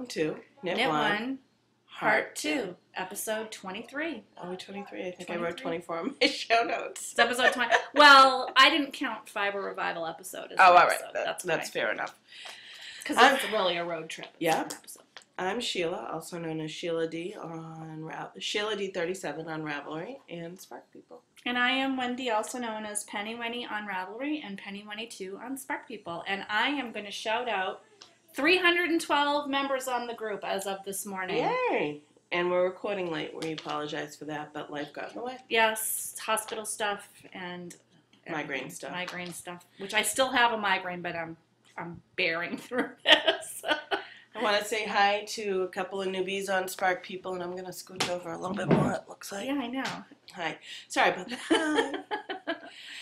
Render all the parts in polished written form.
to Knit One, Heart 2, episode 23. Are we 23? I think 23? I wrote 24 on my show notes. It's episode 20. Well, I didn't count Fiber Revival episode as all episode. Right. That's fair enough. Because it's really a road trip. Yeah. I'm Sheila, also known as Sheila D on Sheila D37 on Ravelry and Spark People. And I am Wendy, also known as Penny Wenny on Ravelry and Penny Wenny 2 on Spark People. And I am going to shout out 312 members on the group as of this morning. Yay! And we're recording late. We apologize for that, but life got in the way. Yes, hospital stuff and migraine stuff. Migraine stuff, which I still have a migraine, but I'm bearing through this. I want to say hi to a couple of newbies on Spark People, and I'm going to scooch over a little bit more, it looks like. Yeah, I know. Hi. Sorry about that. Hi.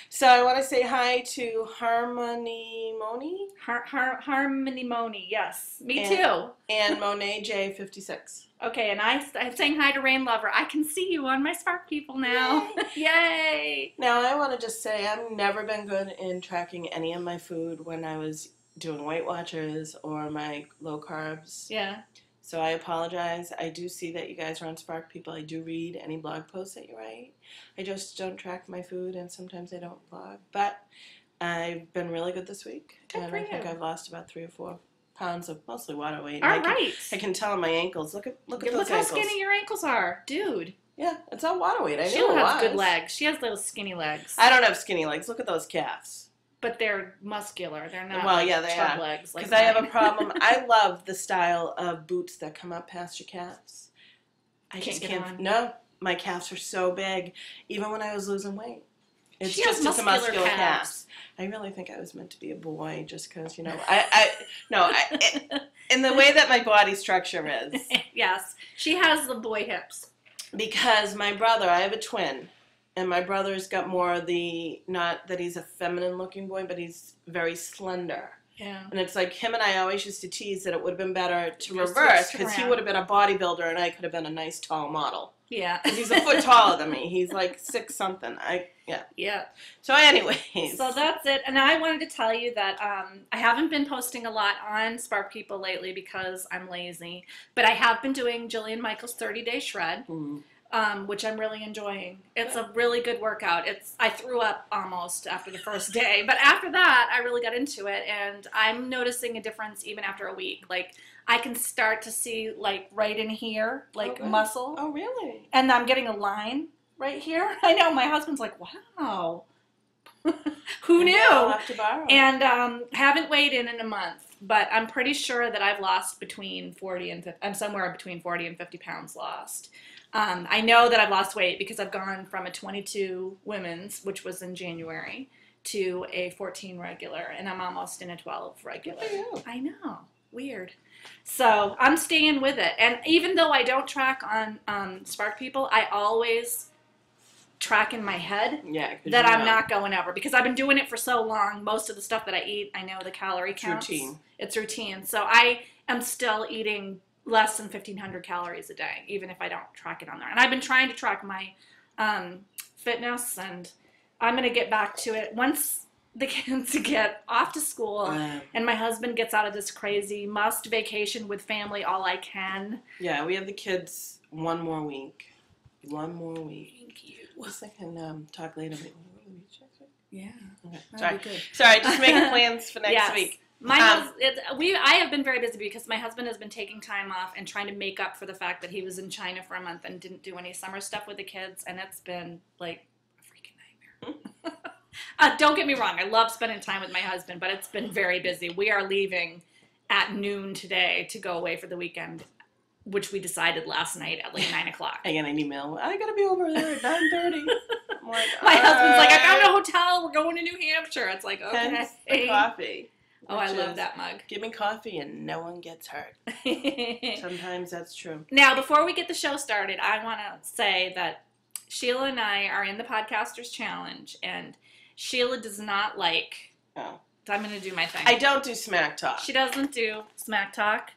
So I want to say hi to Harmony Moni. Harmony Moni, yes. Me too. And Monet J56. Okay, and I'm saying hi to Rain Lover. I can see you on my Spark People now. Yay! Yay! Now, I want to just say I've never been good in tracking any of my food when I was doing Weight Watchers or my low carbs. Yeah. So I apologize. I do see that you guys are on Spark People. I do read any blog posts that you write. I just don't track my food, and sometimes I don't blog. But I've been really good this week. Good and for I you. think I've lost about 3 or 4 pounds of mostly water weight. All right. I can tell on my ankles. Look at those ankles. Look how skinny your ankles are. Dude. Yeah, it's all water weight. I Sheila knew it has was. good legs. She has those skinny legs. I don't have skinny legs. Look at those calves. But they're muscular. They're not chub legs. Because I have a problem. I love the style of boots that come up past your calves. I can't just get can't. on. No, my calves are so big. Even when I was losing weight, it's She just has a muscular calves. I really think I was meant to be a boy, just because in the way that my body structure is. Yes, she has the boy hips. Because my brother, I have a twin. And my brother's got more of the, not that he's a feminine-looking boy, but he's very slender. Yeah. And it's like him and I always used to tease that it would have been better to reverse, because he would have been a bodybuilder and I could have been a nice, tall model. Yeah. Because he's a foot taller than me. He's like 6-something. Yeah. So anyways. So that's it. And I wanted to tell you that I haven't been posting a lot on Spark People lately because I'm lazy. But I have been doing Jillian Michaels' 30-Day Shred. Mm. Which I'm really enjoying. It's a really good workout. I threw up almost after the first day, but after that, I really got into it, and I'm noticing a difference even after a week. Like, I can start to see, like, right in here, like, muscle. Oh, really? And I'm getting a line right here. I know, my husband's like, wow. Who knew? I'll have to borrow. And haven't weighed in a month, but I'm pretty sure that I've lost between 40 and 50, I'm somewhere between 40 and 50 pounds lost. I know that I've lost weight because I've gone from a 22 women's, which was in January, to a 14 regular, and I'm almost in a 12 regular. I know. Weird. So I'm staying with it. And even though I don't track on Spark People, I always track in my head that I'm not going over, because I've been doing it for so long. Most of the stuff that I eat, I know the calorie counts. It's routine. So I am still eating less than 1,500 calories a day, even if I don't track it on there. And I've been trying to track my fitness, and I'm going to get back to it once the kids get off to school and my husband gets out of this crazy must vacation with family all I can. Yeah, we have the kids one more week. Thank you. I can talk later. Yeah. Okay. That'd be good. Sorry, just making plans for next week. I have been very busy because my husband has been taking time off and trying to make up for the fact that he was in China for a month and didn't do any summer stuff with the kids, and it's been like a freaking nightmare. Don't get me wrong, I love spending time with my husband, but it's been very busy. We are leaving at noon today to go away for the weekend, which we decided last night at like 9 o'clock. I get an email. I gotta be over there at 9:30. Like, my husband's like, I found a hotel. We're going to New Hampshire. It's like, okay. Hence the coffee. Oh, I love that mug. Give me coffee and no one gets hurt. Sometimes that's true. Now, before we get the show started, I want to say that Sheila and I are in the Podcasters Challenge, and Sheila does not like... Oh. I'm going to do my thing. I don't do smack talk. She doesn't do smack talk.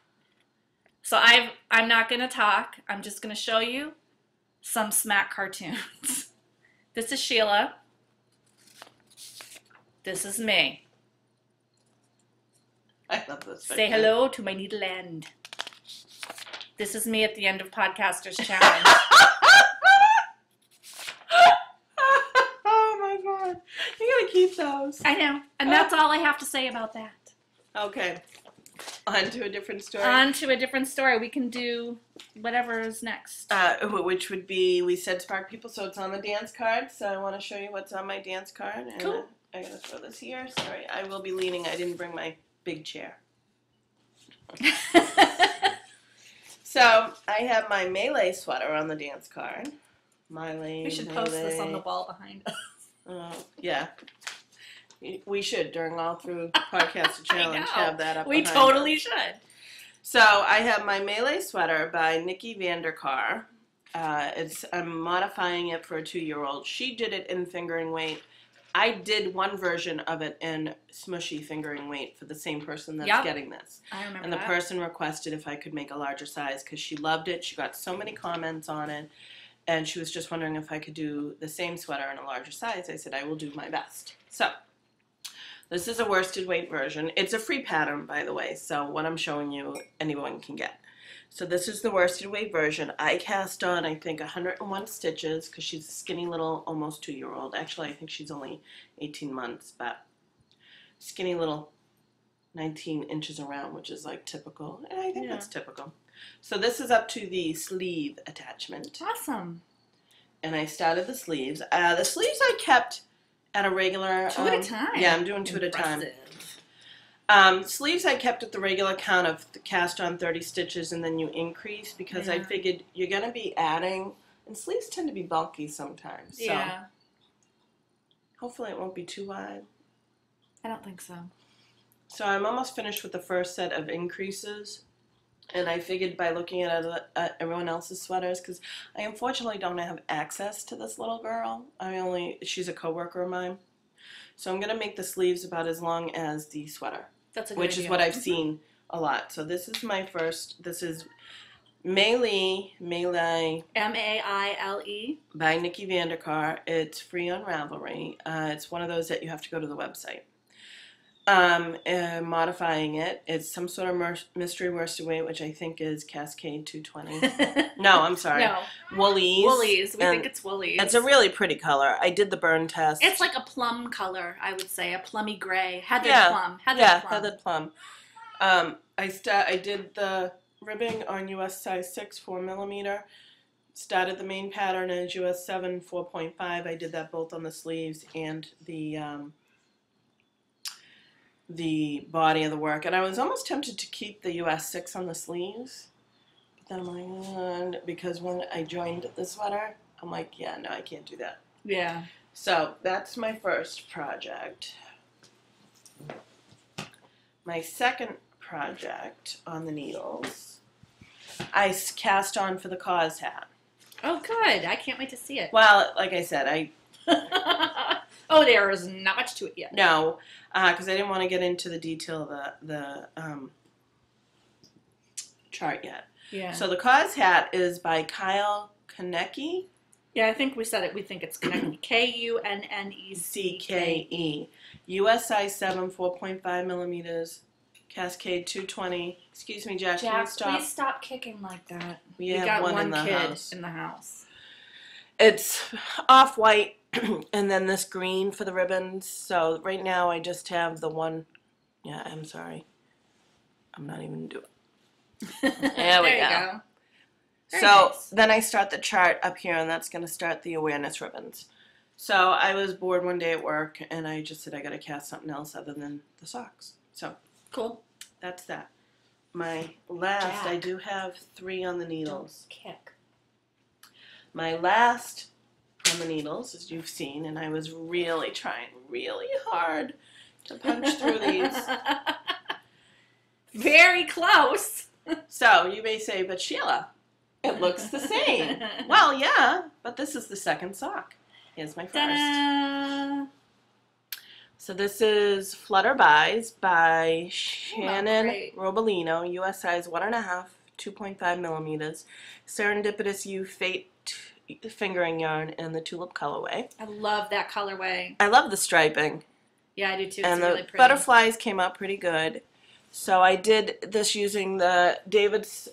So I'm not going to talk. I'm just going to show you some smack cartoons. This is Sheila. This is me. I love this. Say hello to my needle end. This is me at the end of Podcasters Challenge. Oh my god. You gotta keep those. I know. And that's all I have to say about that. Okay. On to a different story. On to a different story. We can do whatever is next. Which would be, we said Spark People, so it's on the dance card. So I want to show you what's on my dance card. And cool. I gotta throw this here. Sorry, I will be leaning. I didn't bring my big chair. So I have my melee sweater on the dance card. We should post this on the wall behind us. Yeah. We should, during all through Podcast Challenge, have that up We behind totally us. should. So I have my melee sweater by Nikki Vanderkar. I'm modifying it for a 2-year-old. She did it in fingering weight. I did one version of it in smushy fingering weight for the same person that's getting this. I remember And the person requested if I could make a larger size because she loved it. She got so many comments on it. And she was just wondering if I could do the same sweater in a larger size. I said, I will do my best. So this is a worsted weight version. It's a free pattern, by the way. So what I'm showing you, anyone can get. So this is the worsted weight version. I cast on, I think, 101 stitches because she's a skinny little, almost 2-year-old. Actually, I think she's only 18 months, but skinny little 19 inches around, which is like typical. And I think that's typical. So this is up to the sleeve attachment. Awesome. And I started the sleeves. The sleeves I kept at a regular... 2 at a time. Yeah, I'm doing 2 at a time. Sleeves I kept at the regular count of cast on 30 stitches and then you increase because I figured you're going to be adding, and sleeves tend to be bulky sometimes. So Yeah. hopefully it won't be too wide. I don't think so. So I'm almost finished with the first set of increases. And I figured by looking at everyone else's sweaters, because I unfortunately don't have access to this little girl. She's a coworker of mine. So I'm going to make the sleeves about as long as the sweater. That's a good Which idea. is what I've seen a lot. So this is my first, this is Melee, Maile. by Nikki Vanderkar. It's free on Ravelry. It's one of those that you have to go to the website. Modifying it. It's some sort of mystery worsted weight, which I think is Cascade 220. No, I'm sorry. No. Woolies. Woolies. We think it's Woolies. It's a really pretty color. I did the burn test. It's like a plum color, I would say. A plummy gray. Heathered plum. Heathered plum. I did the ribbing on US size 6, 4mm. Started the main pattern as US 7, 4.5. I did that both on the sleeves and the body of the work. And I was almost tempted to keep the US 6 on the sleeves. But then I'm like, because when I joined the sweater, I'm like, yeah, no, I can't do that. Yeah. So that's my first project. My second project on the needles, I cast on for the cause hat. Oh, good. I can't wait to see it. Well, like I said, Oh, there is not much to it yet. No, because I didn't want to get into the detail of the chart yet. Yeah. So the cause hat is by Kyle Konecki. Yeah, I think we said it. We think it's Kunnecke. Kunnecke. US size 7, 4.5mm. Cascade 220. Excuse me, Jack. Can you stop? Please stop kicking like that. We got have one in the kid house. in the house. It's off-white and then this green for the ribbons. So right now I just have the one. Yeah, I'm sorry. I'm not even doing it. There we go. Very So nice. then I start the chart up here, and that's going to start the awareness ribbons. So I was bored one day at work, and I just said I got to cast something else other than the socks. So Cool. that's that. My last, Jack. I do have 3 on the needles. Kick. My last on the needles, as you've seen, and I was really trying really hard to punch through these. Very close. So you may say, but Sheila, it looks the same. Well, yeah, but this is the second sock. Here's my first. Ta-da! So this is Flutterby by Shannon great. Robolino, US size 1.5, 2.5mm. Serendipitous You Fate fingering yarn in the tulip colorway. I love that colorway. I love the striping. Yeah, I do too. It's And really the pretty. butterflies came out pretty good. So I did this using the David's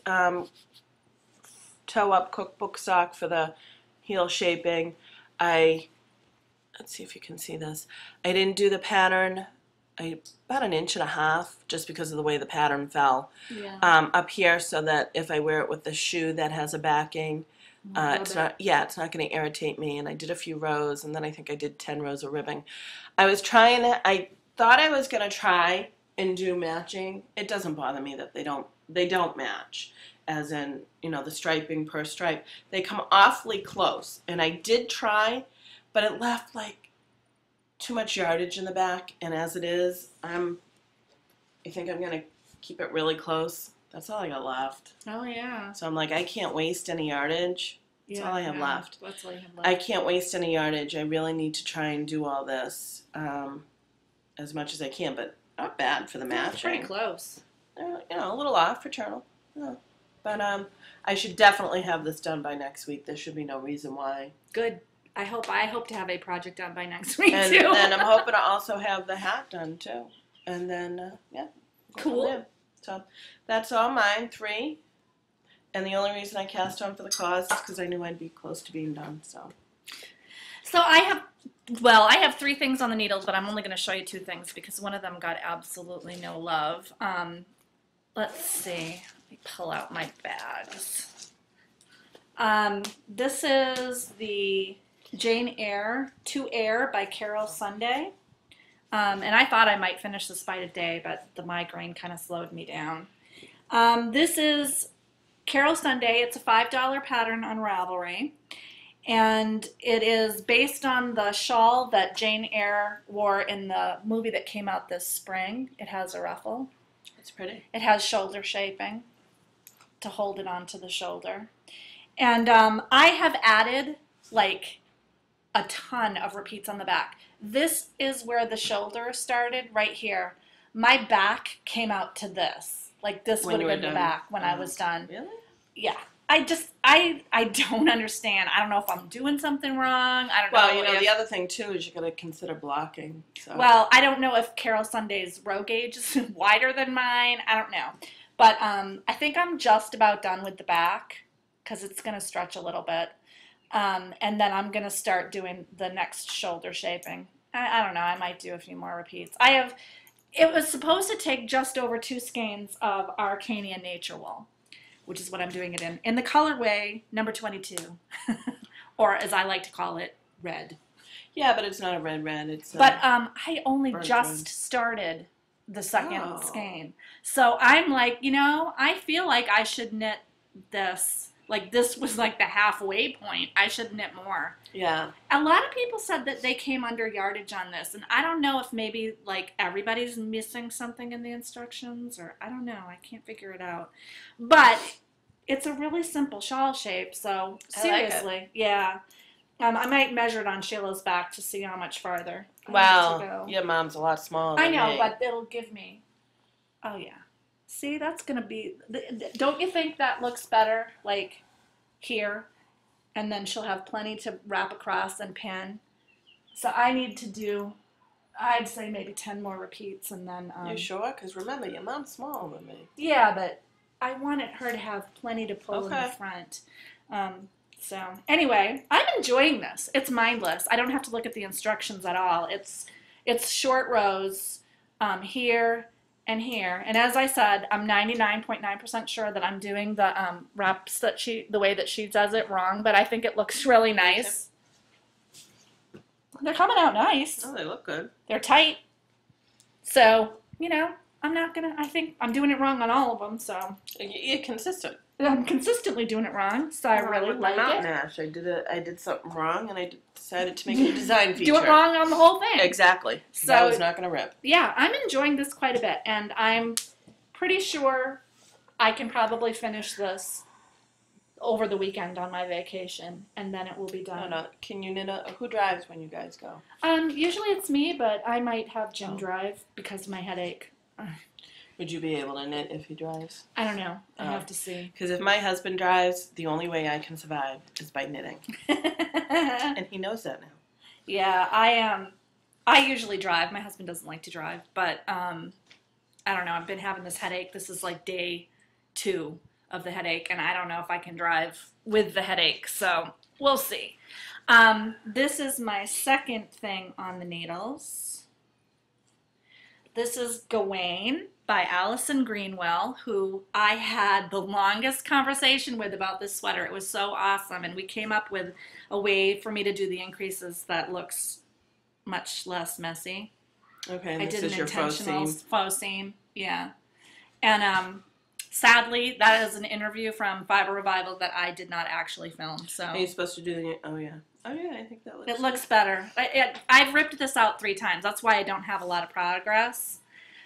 toe-up cookbook sock for the heel shaping. Let's see if you can see this. I didn't do the pattern. About 1.5 inches just because of the way the pattern fell up here, so that if I wear it with the shoe that has a backing, it's not going to irritate me. And I did a few rows, and then I think I did 10 rows of ribbing. I thought I was going to try and do matching. It doesn't bother me that they don't match, as in, the striping per stripe. They come awfully close, and I did try, but it left like too much yardage in the back, and as it is, I think I'm going to keep it really close. That's all I got left. Oh, yeah. So I'm like, I can't waste any yardage. That's all I have left. That's all you have left. I can't waste any yardage. I really need to try and do all this as much as I can, but not bad for the matching. It's pretty close. A little off for Trindle. Yeah. But I should definitely have this done by next week. There should be no reason why. Good. I hope to have a project done by next week, and too. And I'm hoping to also have the hat done, too. And then, Cool. So that's all mine, 3. And the only reason I cast on for the cause is because I knew I'd be close to being done. So I have 3 things on the needles, but I'm only going to show you 2 things because one of them got absolutely no love. Let's see. Let me pull out my bags. This is the Jane Eyre, To Eyre by Carol Sunday. And I thought I might finish this by today, but the migraine kind of slowed me down. This is Carol Sunday. It's a $5 pattern on Ravelry. And it is based on the shawl that Jane Eyre wore in the movie that came out this spring. It has a ruffle. it's pretty. It has shoulder shaping to hold it onto the shoulder. And I have added like a ton of repeats on the back. This is where the shoulder started, right here. My back came out to this. Like this would have been the back when I was done. Really? Yeah. I don't understand. I don't know if I'm doing something wrong. I don't know. Well, the other thing too is you got to consider blocking. So. Well, I don't know if Carol Sunday's row gauge is wider than mine. I don't know. But I think I'm just about done with the back because it's going to stretch a little bit. And then I'm going to start doing the next shoulder shaping. I don't know. I might do a few more repeats. It was supposed to take just over 2 skeins of Arcania Nature Wool, which is what I'm doing it in the colorway number 22, or as I like to call it, red. Yeah, but it's not a red. It's I only just started the second skein, so I'm like, I feel like I should knit this. Like this was like the halfway point. I should knit more. Yeah. A lot of people said that they came under yardage on this, and I don't know if maybe like everybody's missing something in the instructions, or I don't know. I can't figure it out. But it's a really simple shawl shape, so seriously, I like it. Yeah. I might measure it on Sheila's back to see how much farther. Well, your mom's a lot smaller than I know, me. but it'll give me. Oh yeah. See, that's gonna be. Don't you think that looks better? Like here, and then she'll have plenty to wrap across and pin. So I need to do, I'd say maybe 10 more repeats, and then. You sure? Because remember, your mom's smaller than me. Yeah, but I wanted her to have plenty to pull in the front. So anyway, I'm enjoying this. It's mindless. I don't have to look at the instructions at all. It's short rows here and here. And as I said, I'm 99.9% sure that I'm doing the wraps the way that she does it wrong, but I think it looks really nice. They're coming out nice. Oh, they look good. They're tight. So, I think I'm doing it wrong on all of them, so. You're consistent. I'm consistently doing it wrong, so I really with like my mountain it. ash. I did something wrong, and I decided to make it a design feature. Do it wrong on the whole thing. Exactly. So I was not going to rip. Yeah, I'm enjoying this quite a bit, and I'm pretty sure I can probably finish this over the weekend on my vacation, and then it will be done. No. Can you knit who drives when you guys go? Usually it's me, but I might have Jim drive because of my headache. Would you be able to knit if he drives? I don't know. I have to see. Because if my husband drives, the only way I can survive is by knitting. And he knows that now. Yeah, I usually drive. My husband doesn't like to drive, but I don't know. I've been having this headache. This is like day 2 of the headache, and I don't know if I can drive with the headache, so we'll see. This is my second thing on the needles. This is Dewayne by Allison Greenwell, who I had the longest conversation with about this sweater. It was so awesome, and we came up with a way for me to do the increases that looks much less messy. Okay, and I this did is an your intentional faux seam, yeah. And sadly, that is an interview from Fiber Revival that I did not actually film. So are you supposed to do the? Oh yeah, I think that looks. It looks better. I've ripped this out 3 times. That's why I don't have a lot of progress.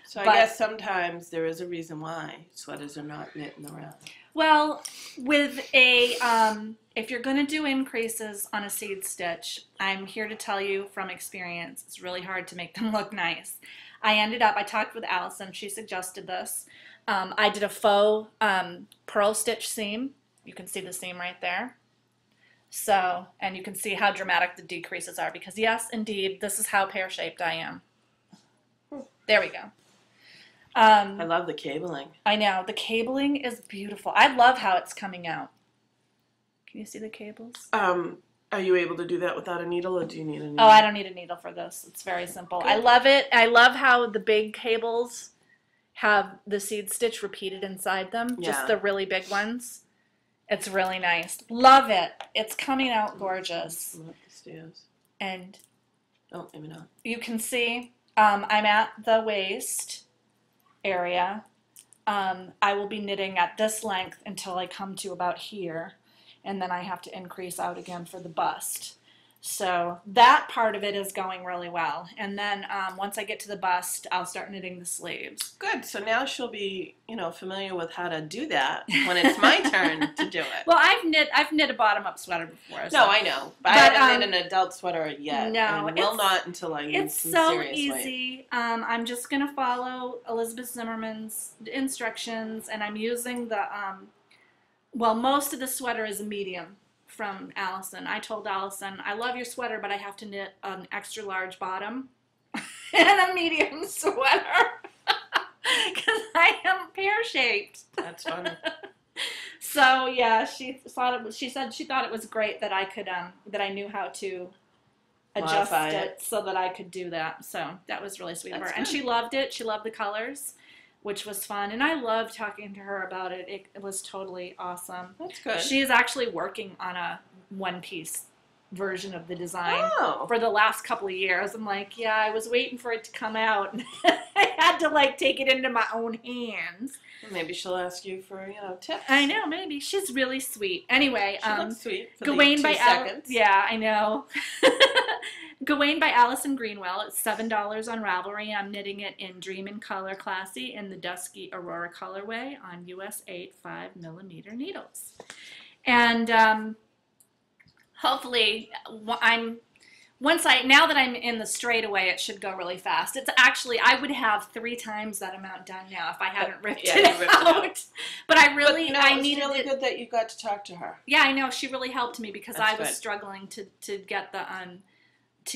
So I guess sometimes there is a reason why sweaters are not knit in the round. Well, with a, if you're going to do increases on a seed stitch, I'm here to tell you from experience, it's really hard to make them look nice. I talked with Allison, she suggested this. I did a faux pearl stitch seam. You can see the seam right there. So, and you can see how dramatic the decreases are because yes, indeed, this is how pear-shaped I am. There we go. I love the cabling. I know. The cabling is beautiful. I love how it's coming out. Can you see the cables? Are you able to do that without a needle, or do you need a needle? Oh, I don't need a needle for this. It's very simple. Good. I love it. I love how the big cables have the seed stitch repeated inside them. Yeah. Just the really big ones. It's really nice. Love it. It's coming out gorgeous. I'm up the stairs. And oh, maybe not. You can see I'm at the waist area. I will be knitting at this length until I come to about here, and then I have to increase out again for the bust. So that part of it is going really well, and then once I get to the bust, I'll start knitting the sleeves. Good. So now she'll be, familiar with how to do that when it's my turn to do it. Well, I've knit a bottom-up sweater before. So. No, I know, but I haven't knit an adult sweater yet. No, and will not until I use some serious It's so easy. I'm just gonna follow Elizabeth Zimmerman's instructions, and I'm using the well, most of the sweater is a medium from Allison. I told Allison, I love your sweater, but I have to knit an extra large bottom and a medium sweater because I am pear-shaped. That's funny. So yeah, she said she thought it was great that I could that I knew how to adjust it so that I could do that. So that was really sweet of her. And she loved it. She loved the colors, which was fun. And I loved talking to her about it. It was totally awesome. That's good. She is actually working on a one-piece version of the design for the last couple of years. I'm like, yeah, I was waiting for it to come out. I had to take it into my own hands. Maybe she'll ask you for, tips. I know, maybe. She's really sweet. Anyway, she looks sweet for Dewayne the 2 by seconds. Yeah, I know. Dewayne by Allison Greenwell. It's $7 on Ravelry. I'm knitting it in Dream in Color Classy in the Dusky Aurora colorway on US 8 5mm needles. And hopefully, now that I'm in the straightaway, it should go really fast. It's actually, I would have 3 times that amount done now if I hadn't ripped it out. But I really, I needed it. It's really good that you got to talk to her. Yeah, I know. She really helped me because That's I was good. struggling to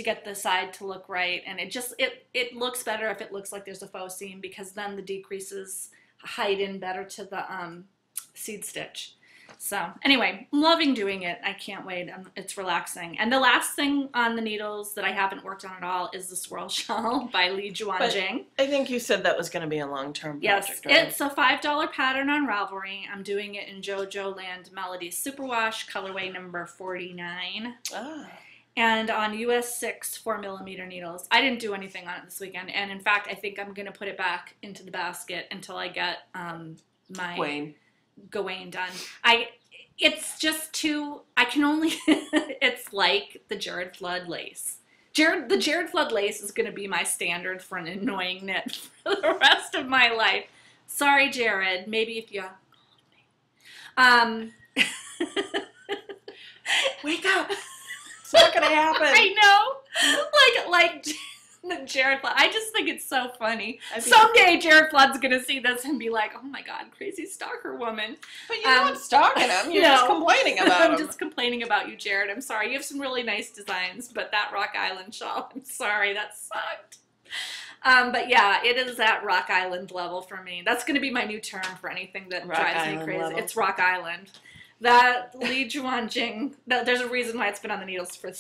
get the side to look right, and it looks better if it looks like there's a faux seam because then the decreases hide in better to the seed stitch. So anyway, I'm loving doing it. I can't wait. It's relaxing. And the last thing on the needles that I haven't worked on at all is the swirl shawl by Li Juanjing. I think you said that was going to be a long-term project, Yes, right? it's a $5 pattern on Ravelry. I'm doing it in JoJo Land Melody Superwash, colorway number 49. Ah. And on US 6 4mm needles. I didn't do anything on it this weekend. And in fact, I think I'm going to put it back into the basket until I get my Dewayne done. It's just too, I can only, it's like the Jared Flood lace. The Jared Flood lace is going to be my standard for an annoying knit for the rest of my life. Sorry, Jared. Maybe if you wake up. It's not going to happen. I know. Like Jared Flood. I just think it's so funny. Someday Jared Flood's going to see this and be like, oh my God, crazy stalker woman. But you're not stalking him. You're just complaining about him. I'm just complaining about you, Jared. I'm sorry. You have some really nice designs, but that Rock Island shawl, I'm sorry. That sucked. But yeah, it is at Rock Island level for me. That's going to be my new term for anything that drives me crazy. Level. It's Rock Island. That Li Juanjing, there's a reason why it's been on the needles for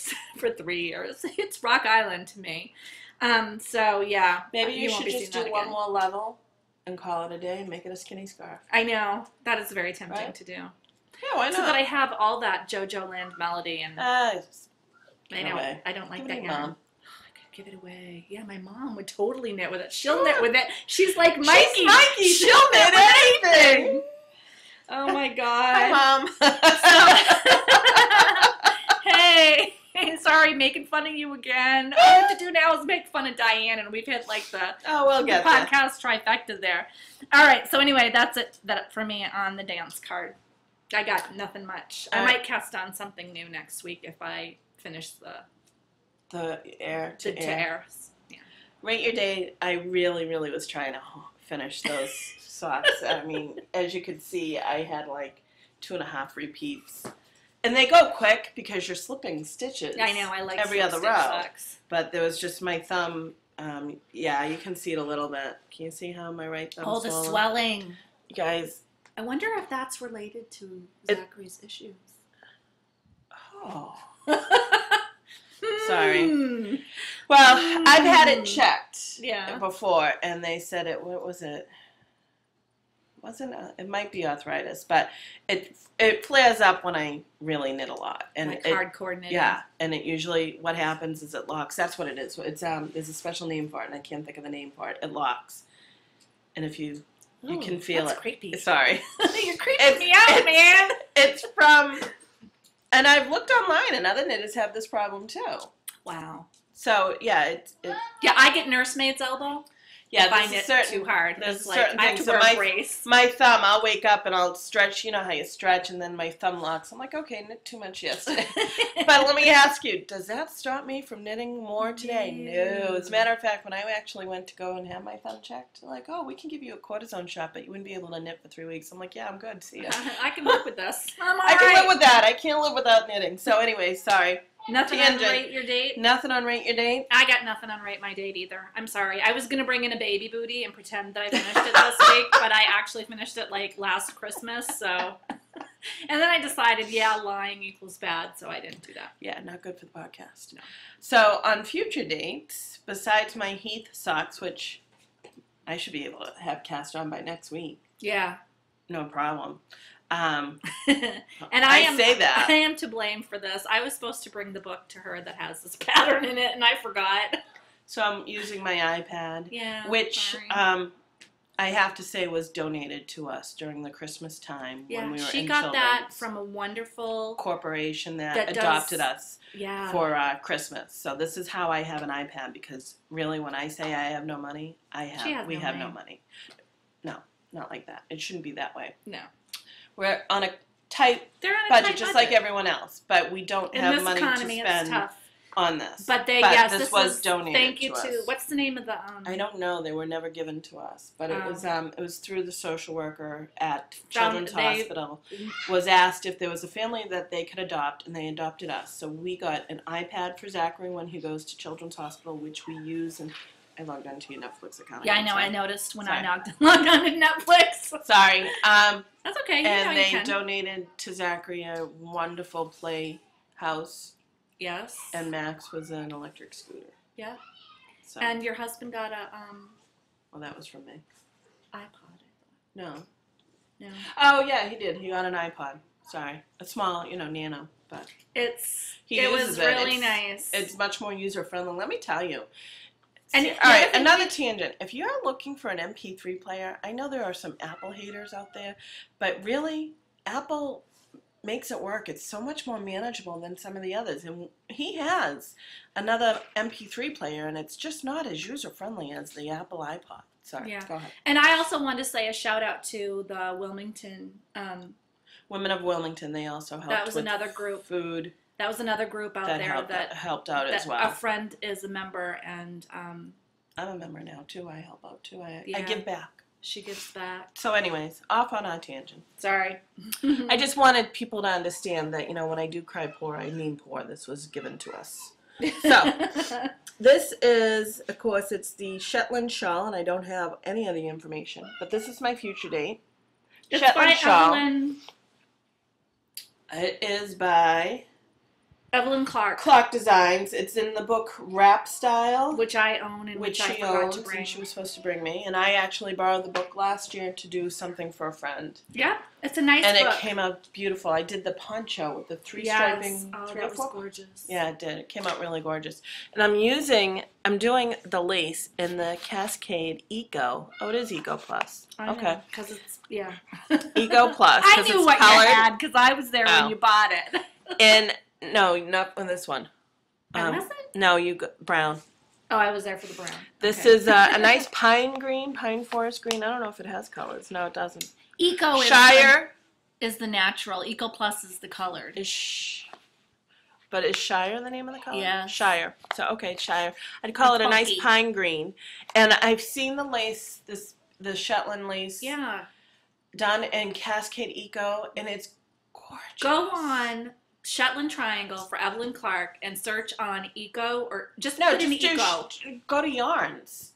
3 years. It's Rock Island to me. So yeah, Maybe you won't should be just seeing do that one again. more level and call it a day and make it a skinny scarf. I know, that is very tempting Right? to do. Yeah, why not? So that I have all that JoJo Land melody and I don't like that yarn. Mom. I could give it away. Yeah, my mom would totally knit with it. She'll knit with it. She's like Mikey. She's Mikey. She'll knit anything. Oh my god. Hi, Mom. Hey, sorry, making fun of you again. All I have to do now is make fun of Diane, and we've hit like the we'll get there. podcast trifecta there. All right, so anyway, that's it for me on the dance card. I got nothing much. I might cast on something new next week if I finish the Eyre to Eyre. Eyre. Yeah. Rate Your Day. I really, really was trying to finish those socks. I mean, as you could see, I had like 2.5 repeats. And they go quick because you're slipping stitches. I know, I like every other stitch row. socks. But there was just my thumb. Yeah, you can see it a little bit. Can you see how my right thumb's Oh, the swollen? swelling. You guys. I wonder if that's related to Zachary's issues. Oh. Sorry. Well, I've had it checked before, and they said it. What was it? It might be arthritis, but it flares up when I really knit a lot, and like hardcore knitting. Yeah, and it usually what happens is it locks. That's what it is. It's there's a special name for it, and I can't think of the name for it. It locks, and if you can feel that's it. Creepy. Sorry, you're creeping me out, man. It's from, and I've looked online, and other knitters have this problem too. Wow. So yeah, yeah, I get nursemaid's elbow. Yeah, I find it too hard. There's it's like, certain I have things. to wear a brace. My thumb, I'll wake up and I'll stretch. You know how you stretch, and then my thumb locks. I'm like, okay, knit too much yesterday. But let me ask you, does that stop me from knitting more today? No. As a matter of fact, when I actually went to go and have my thumb checked, they're like, oh, we can give you a cortisone shot, but you wouldn't be able to knit for 3 weeks. I'm like, yeah, I'm good. See ya. I can live with this. I can live with that. I can't live without knitting. So anyway, sorry. Nothing on Rate Your Date? Nothing on Rate Your Date? I got nothing on Rate My Date either. I'm sorry. I was going to bring in a baby booty and pretend that I finished it this week, but I actually finished it like last Christmas, so. And then I decided, lying equals bad, so I didn't do that. Yeah, not good for the podcast. No. So on future dates, besides my Heath socks, which I should be able to have cast on by next week. Yeah. No problem. And I say that. I am to blame for this. I was supposed to bring the book to her that has this pattern in it, and I forgot. So I'm using my iPad, which sorry. I have to say was donated to us during the Christmas time when we were she in got children's that from a wonderful corporation that adopted us for Christmas. So this is how I have an iPad, because really when I say I have no money, we have no money. No, not like that. It shouldn't be that way. No. We're on a tight budget, just like everyone else, but we don't have money to spend on this. But this was donated. Thank you to what's the name of the? I don't know. They were never given to us, but it was through the social worker at Children's Hospital. Was asked if there was a family that they could adopt, and they adopted us. So we got an iPad for Zachary when he goes to Children's Hospital, which we use and. I logged onto your Netflix account. Yeah, I know. I noticed when I logged on to Netflix. Sorry. That's okay. And they donated to Zachary a wonderful playhouse. Yes. And Max was an electric scooter. Yeah. So. And your husband got a Well, that was from me. iPod. No. No. Oh yeah, he did. He got an iPod. Sorry, a small, nano, but it was really nice. It's much more user friendly. Let me tell you. And all right, another tangent. If you're looking for an MP3 player, I know there are some Apple haters out there, but really, Apple makes it work. It's so much more manageable than some of the others. And he has another MP3 player, and it's just not as user-friendly as the Apple iPod. Sorry, go ahead. And I also wanted to say a shout-out to the Wilmington... Women of Wilmington, they also helped that was with another group. Food. That was another group out there that helped out as well. A friend is a member, and I'm a member now too. I help out too. I give back. She gives back. So, anyways, off on our tangent. Sorry. I just wanted people to understand that when I do cry poor, I mean poor. This was given to us. So, this is, of course, it's the Shetland shawl, and I don't have any of the information, but this is my future date. It's Shetland by shawl. Evelyn. It is by Evelyn Clark. Clark Designs. It's in the book Wrap Style. Which I own and which I she forgot owns to bring. and she was supposed to bring me. And I actually borrowed the book last year to do something for a friend. Yeah, it's a nice book. And it came out beautiful. I did the poncho with the three-striping. Oh, three that or four. was gorgeous. Yeah, it did. It came out really gorgeous. And I'm doing the lace in the Cascade Eco. Oh, it is Eco Plus. Okay. Because it's, yeah. Eco Plus. I knew it's what colored. you had because I was there when you bought it. And no, not on this one. I wasn't? No, brown. Oh, I was there for the brown. This is a nice pine forest green. I don't know if it has colors. No, it doesn't. Eco Shire is the natural. Eco Plus is the colored. But is Shire the name of the color? Yeah. Shire. So, okay, Shire. I'd call it a nice pine green. And I've seen the lace, the Shetland lace. Yeah. Done in Cascade Eco, and it's gorgeous. Go on Shetland Triangle for Evelyn Clark and search on Eco or just put in Eco. Go to Yarns.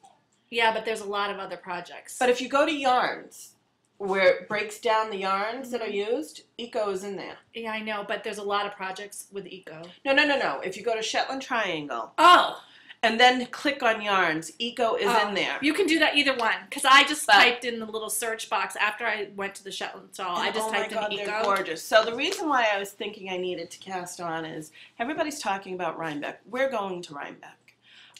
Yeah, but there's a lot of other projects. But if you go to Yarns, where it breaks down the yarns that are used, Eco is in there. Yeah, I know, but there's a lot of projects with Eco. No. If you go to Shetland Triangle. Oh! And then click on Yarns, Eco is in there. You can do that either one, because I just typed in the little search box after I went to the Shetland Shawl. I just typed in Eco. They're gorgeous. So the reason why I was thinking I needed to cast on is everybody's talking about Rhinebeck. We're going to Rhinebeck.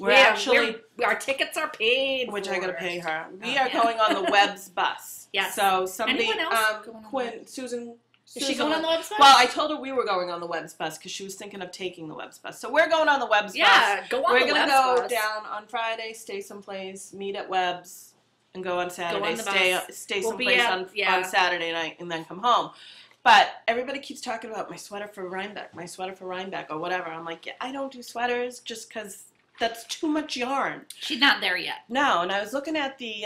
Our tickets are paid. Which I got to pay her. We are going on the Webb's bus. Yes. So somebody, anyone else going on Susan. Is she going on the Webb's bus? Well, I told her we were going on the Webb's bus because she was thinking of taking the Webb's bus. So we're going on the Webb's bus. Yeah, go on we're the Webb's gonna go bus. down on Friday, stay someplace, meet at Webb's, and go on Saturday. Go on the Stay someplace on Saturday night, and then come home. But everybody keeps talking about my sweater for Rhinebeck, or whatever. I'm like, yeah, I don't do sweaters just because that's too much yarn. She's not there yet. No, and I was looking at the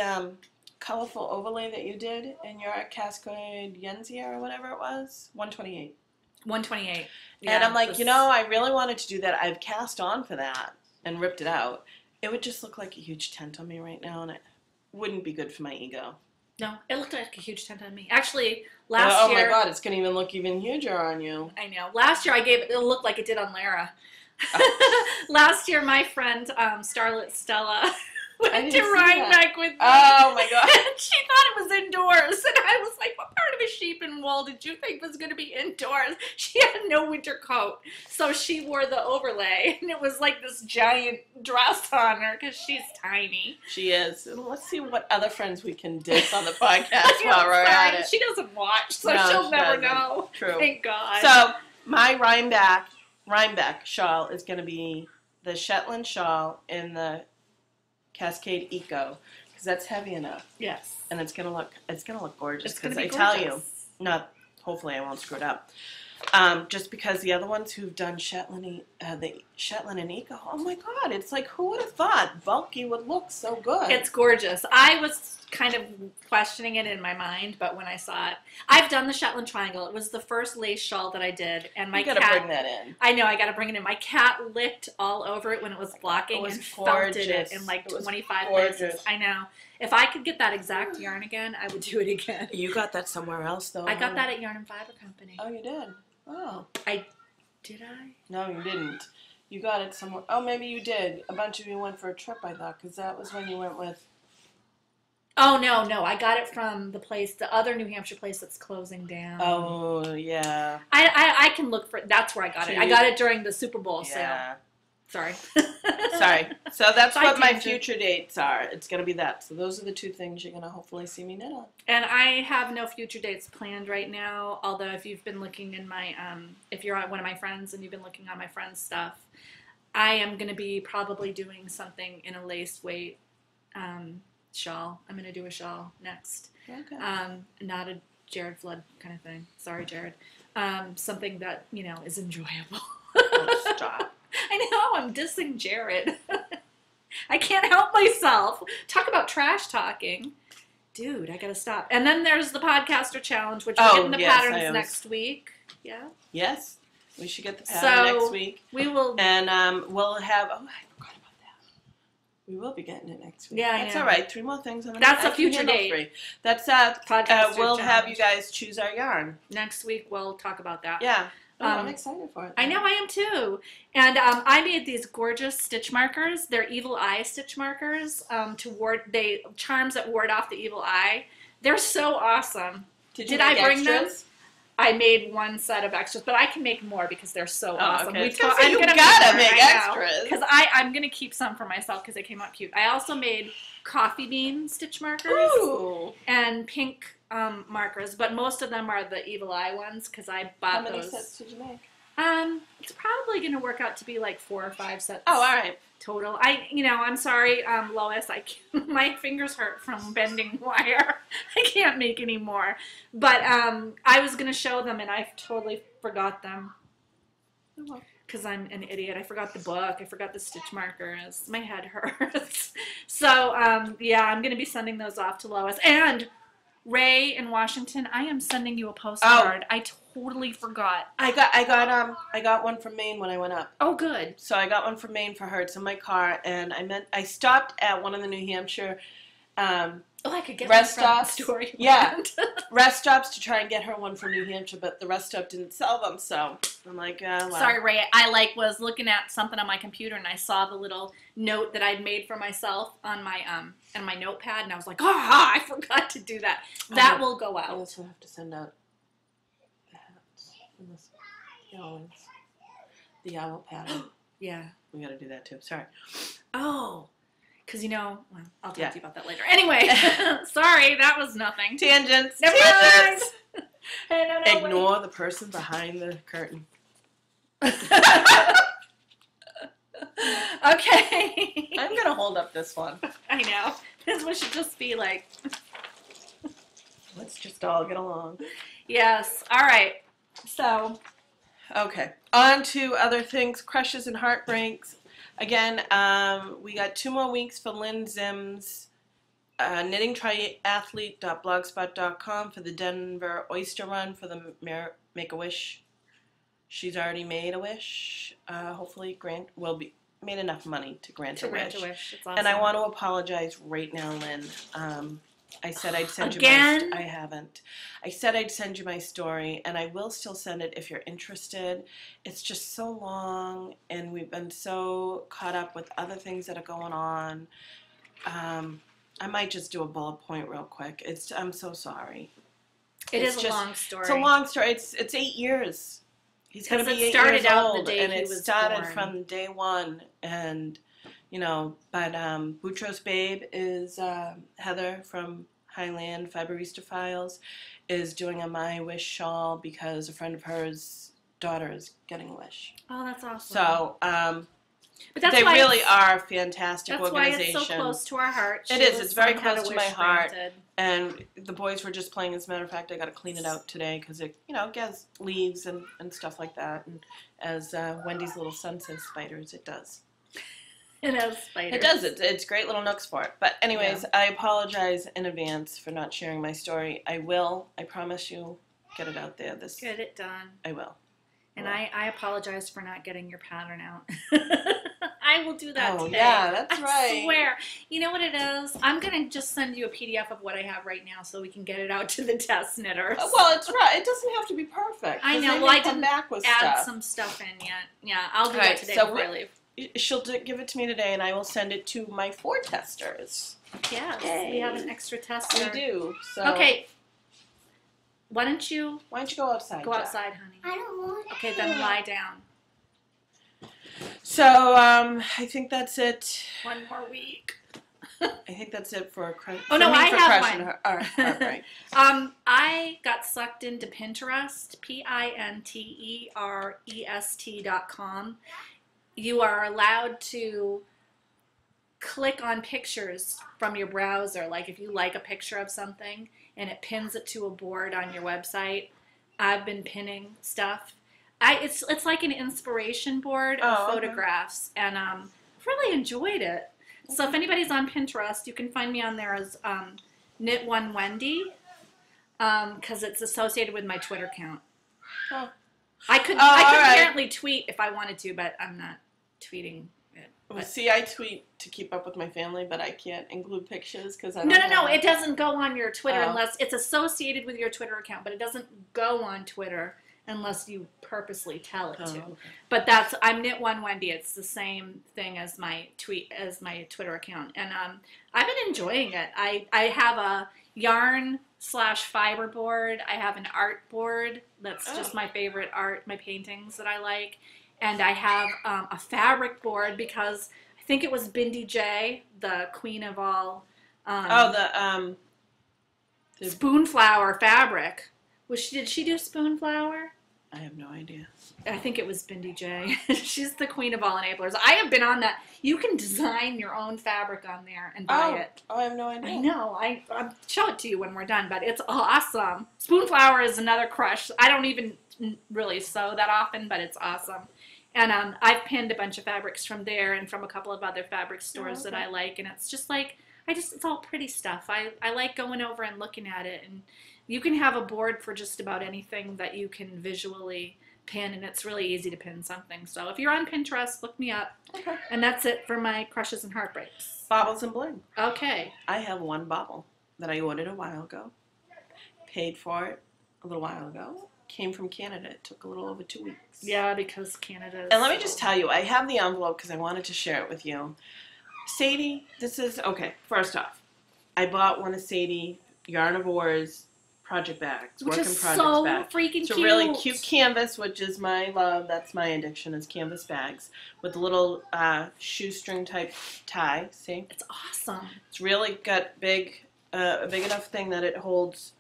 colorful overlay that you did in your Cascade Yenzia or whatever it was, 128. 128. Yeah, and I'm like, I really wanted to do that. I've cast on for that and ripped it out. It would just look like a huge tent on me right now, and it wouldn't be good for my ego. No, it looked like a huge tent on me. Actually, last year... Oh my God, it's going to even look even huger on you. I know. Last year it looked like it did on Lara. Last year, my friend, Starlet Stella... went to Rhinebeck with me. Oh my God. And she thought it was indoors. And I was like, what part of a sheep and wool did you think was going to be indoors? She had no winter coat. So she wore the overlay. And it was like this giant dress on her because she's tiny. She is. And let's see what other friends we can diss on the podcast while we're at it. She doesn't watch, so she'll never know. True. Thank God. So my Rhinebeck shawl is going to be the Shetland shawl in the Cascade Eco, because that's heavy enough. Yes. And it's gonna look gorgeous. It's gonna be tell gorgeous. you, hopefully I won't screw it up. Just because the other ones who've done Shetland, the Shetland and Eco, oh my God, it's like, who would have thought bulky would look so good? It's gorgeous. I was kind of questioning it in my mind, but when I saw it, I've done the Shetland Triangle. It was the first lace shawl that I did, and my cat. You gotta bring that in. I know, I gotta bring it in. My cat licked all over it when it was blocking and thumped it in like 25 places. I know. If I could get that exact yarn again, I would do it again. You got that somewhere else, though. I got that at Yarn and Fiber Company. Oh, you did? Oh. Did I? No, you didn't. You got it somewhere. Oh, maybe you did. A bunch of you went for a trip, I thought, because that was when you went with... Oh, no. I got it from the other New Hampshire place that's closing down. Oh, yeah. I can look for it. That's where I got it. I got it during the Super Bowl sale. Sorry. So that's what my future dates are. It's going to be that. So those are the two things you're going to hopefully see me knit on. And I have no future dates planned right now, although if you've been looking in my, if you're one of my friends and you've been looking on my friend's stuff, I am going to be probably doing something in a lace weight shawl. I'm going to do a shawl next. Okay. Not a Jared Flood kind of thing. Sorry, Jared. Something that, is enjoyable. Oh, stop. I know, I'm dissing Jared. I can't help myself. Talk about trash talking. Dude, I gotta stop. And then there's the Podcaster Challenge, which we're getting the patterns next week. Yeah? Yes. We should get the pattern next week. We will... And we'll have... Oh, I forgot about that. We will be getting it next week. Yeah, That's I know. all right. 3 more things. That's a future date. 3. That's Podcast we'll have challenge. you guys choose our yarn. Next week we'll talk about that. Yeah. I'm excited for it. I know, I am too. And I made these gorgeous stitch markers. They're evil eye stitch markers charms that ward off the evil eye. They're so awesome. Did I bring extras? them? I made one set of extras, but I can make more because they're so awesome. Okay. You gotta make extras. Because I'm gonna keep some for myself because they came out cute. I also made coffee bean stitch markers. Ooh. And pink markers, but most of them are the evil eye ones because I bought those. How many sets did you make? It's probably gonna work out to be like 4 or 5 sets. Oh, all right. Total. I'm sorry, Lois. My fingers hurt from bending wire. I can't make any more. But I was gonna show them and I totally forgot them. Because I'm an idiot. I forgot the book. I forgot the stitch markers. My head hurts. So yeah, I'm gonna be sending those off to Lois and Ray in Washington. I am sending you a postcard. I totally forgot. I got one from Maine when I went up. Oh, good. So I got one from Maine for her. It's in my car, and I stopped at one of the New Hampshire I could get rest one from stops. the story. Yeah, rest stops to try and get her one from New Hampshire, but the rest stop didn't sell them. So I'm like, well. Sorry, Ray. I was looking at something on my computer, and I saw the little note that I'd made for myself on my notepad, and I was like, I forgot to do that. That will go out. I also have to send out the hats and the owl pattern. Yeah. We got to do that too. Sorry. Oh. Because, I'll talk to you about that later. Anyway, sorry, that was nothing. Tangents. Never mind. Hey, no, Ignore the person behind the curtain. Okay. I'm going to hold up this one. I know. This one should just be like... Let's just all get along. Yes. All right. So... Okay. On to other things. Crushes and heartbreaks. Again, we got 2 more weeks for Lynn Zim's knitting triathlete.blogspot.com for the Denver Oyster Run for the Make-A-Wish. She's already made a wish. Hopefully will be made enough money to grant a wish. It's awesome. And I want to apologize right now, Lynn. I said I'd send Again? I haven't. I said I'd send you my story, and I will still send it if you're interested. It's just so long, and we've been so caught up with other things that are going on. I might just do a bullet point real quick. I'm so sorry. It's a long story. It's a long story. It's 8 years. He's going to be 8 years old, and it started from day one, and... but Boutros Babe is Heather from Highland Fiberista Files is doing a My Wish shawl because a friend of hers daughter is getting a wish. Oh, that's awesome. So, but that's they why really are a fantastic that's organization. That's why it's so close to our heart. It is. It's very close to my heart. Granted. And the boys were just playing. As a matter of fact, I got to clean it out today because it, gets leaves and stuff like that. And as Wendy's little son says, spiders, it does. It has spiders. It does. It's great little nooks for it. But anyways, I apologize in advance for not sharing my story. I will. I promise you, get it out there. Get it done. I will. And I apologize for not getting your pattern out. I will do that today. Oh, yeah, that's right. I swear. You know what it is? I'm going to just send you a PDF of what I have right now so we can get it out to the test knitters. Well, it's right. It doesn't have to be perfect. I know. Well, I didn't add some stuff in yet. Yeah, I'll do that today before I leave. She'll give it to me today, and I will send it to my 4 testers. Yes, we have an extra tester. We do. So. Okay. Why don't you go outside? Go outside, honey. I don't want to. Okay, then lie down. So, I think that's it. 1 more week. I think that's it for Oh, no, I have one. Right. I got sucked into Pinterest, Pinterest.com. You are allowed to click on pictures from your browser. Like if you like a picture of something and it pins it to a board on your website. I've been pinning stuff. It's like an inspiration board of photographs, and I've really enjoyed it. So if anybody's on Pinterest, you can find me on there as Knit One Wendy, because it's associated with my Twitter account. Oh. I could apparently tweet if I wanted to, but I'm not tweeting Well, see, I tweet to keep up with my family, but I can't include pictures because I don't No. It doesn't go on your Twitter Oh. unless it's associated with your Twitter account, but it doesn't go on Twitter unless you purposely tell it to. okay. But I'm Knit One Wendy. It's the same thing as my Twitter account, and I've been enjoying it. I have a yarn/fiber board. I have an art board that's just my favorite art, my paintings that I like. And I have a fabric board because I think it was Bindi J, the queen of all The spoonflower fabric. Did she do spoonflower? I have no idea. I think it was Bindi J. She's the queen of all enablers. I have been on that. You can design your own fabric on there and buy it. Oh, I have no idea. I know. I'll show it to you when we're done, but it's awesome. Spoonflower is another crush. I don't even really sew that often, but it's awesome. And I've pinned a bunch of fabrics from there and from a couple of other fabric stores that I like, and it's just like it's all pretty stuff. I like going over and looking at it, and you can have a board for just about anything that you can visually pin, and it's really easy to pin something. So if you're on Pinterest, look me up. Okay. And that's it for my crushes and heartbreaks. Baubles and bling. Okay. I have one bauble that I ordered a while ago. Paid for it a little while ago. Came from Canada. It took a little over 2 weeks. Yeah, because Canada. And let me just tell you, I have the envelope because I wanted to share it with you. Sadie, this is, okay, first off, I bought one of Sadie Yarnivore's project bags, which work in is projects so bag. freaking It's a cute. really cute canvas, which is my love. That's my addiction, is canvas bags with a little shoestring type tie. See? It's awesome. It's really got a big enough thing that it holds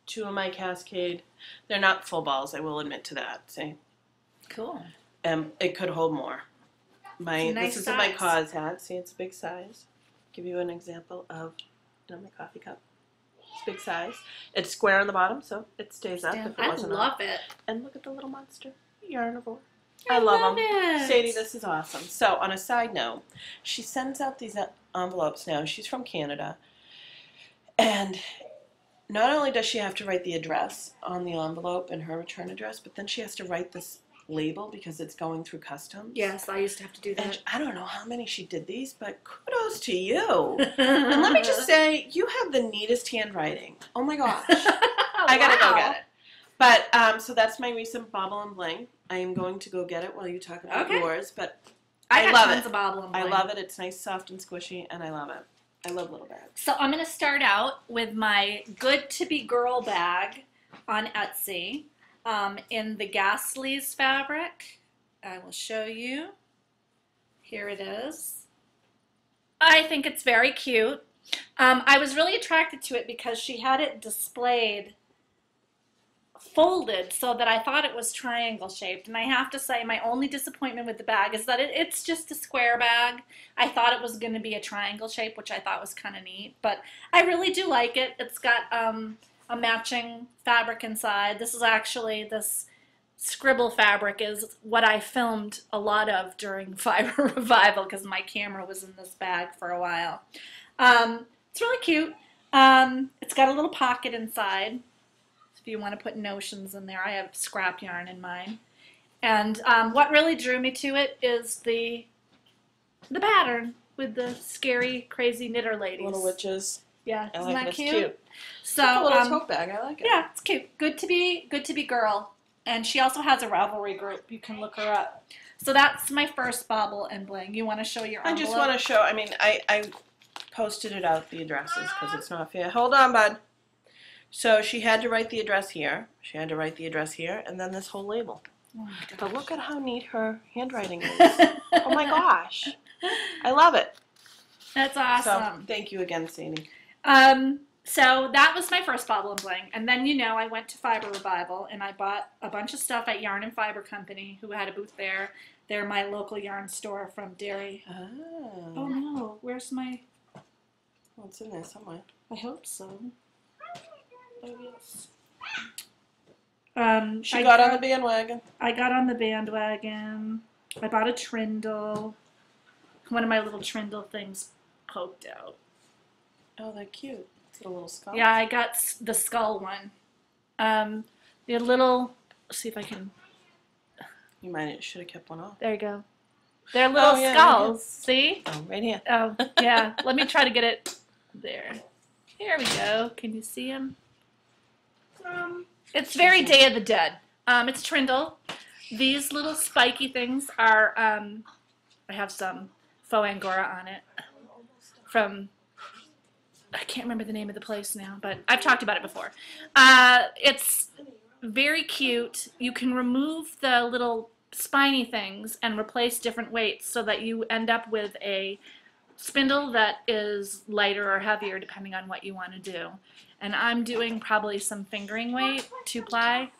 2 of my Cascade. They're not full balls, I will admit to that. See? Cool. It could hold more. Nice This is size. my cause hat. See, it's a big size. Give you an example of my coffee cup. It's big size. It's square on the bottom, so it stays up. If it I wasn't love up. it. And look at the little monster, Yarnivore. I love them. it. Sadie, this is awesome. So, on a side note, she sends out these envelopes now. She's from Canada. And not only does she have to write the address on the envelope and her return address, but then she has to write this label because it's going through customs. Yes, I used to have to do that. And I don't know how many she did these, but kudos to you. And let me just say, you have the neatest handwriting. Oh my gosh. I gotta go get it. But, so that's my recent bauble and bling. I am going to go get it while you talk about yours, but I love tons it. Of bauble and bling. I love it. It's nice, soft, and squishy, and I love it. I love little bags. So I'm going to start out with my Good to Be Girl bag on Etsy in the Gasly's fabric. I will show you. Here it is. I think it's very cute. I was really attracted to it because she had it displayed folded so that I thought it was triangle shaped, and I have to say my only disappointment with the bag is that it's just a square bag. I thought it was going to be a triangle shape, which I thought was kind of neat, but I really do like it. It's got a matching fabric inside. This scribble fabric is what I filmed a lot of during Fiber Revival because my camera was in this bag for a while. It's really cute. It's got a little pocket inside. If you want to put notions in there, I have scrap yarn in mine. And what really drew me to it is the pattern with the scary, crazy knitter ladies. Little witches. Yeah, I isn't like that it. It's cute? cute. So It's like a little tote bag. I like it. yeah, it's cute. Good to be girl. And she also has a Ravelry group. You can look her up. So that's my first bauble and bling. You want to show your envelope? I just want to show. I mean, I posted it out the addresses because it's not fair. Hold on, bud. So she had to write the address here. She had to write the address here, and then this whole label. Oh my gosh. But look at how neat her handwriting is. Oh my gosh. I love it. That's awesome. So thank you again, Sadie. So that was my first bauble and bling. And then, I went to Fiber Revival, and I bought a bunch of stuff at Yarn and Fiber Company, who had a booth there. They're my local yarn store from Derry. Oh no, where's my... Well, it's in there somewhere. I hope so. Oh, yes. I got on the bandwagon. I got on the bandwagon. I bought a Trindle. One of my little Trindle things poked out. Oh, they're cute. It's a little skull. Yeah, I got the skull one. The little... Let's see if I can... You might should have kept one off. There you go. They're little skulls. See? Oh, right here. Oh, yeah. Let me try to get it there. Here we go. Can you see him? It's very Day of the Dead. It's Trindle. These little spiky things are, I have some faux Angora on it from, I can't remember the name of the place now, but I've talked about it before. It's very cute. You can remove the little spiny things and replace different weights so that you end up with a spindle that is lighter or heavier depending on what you want to do. And I'm doing probably some fingering weight, 2-ply,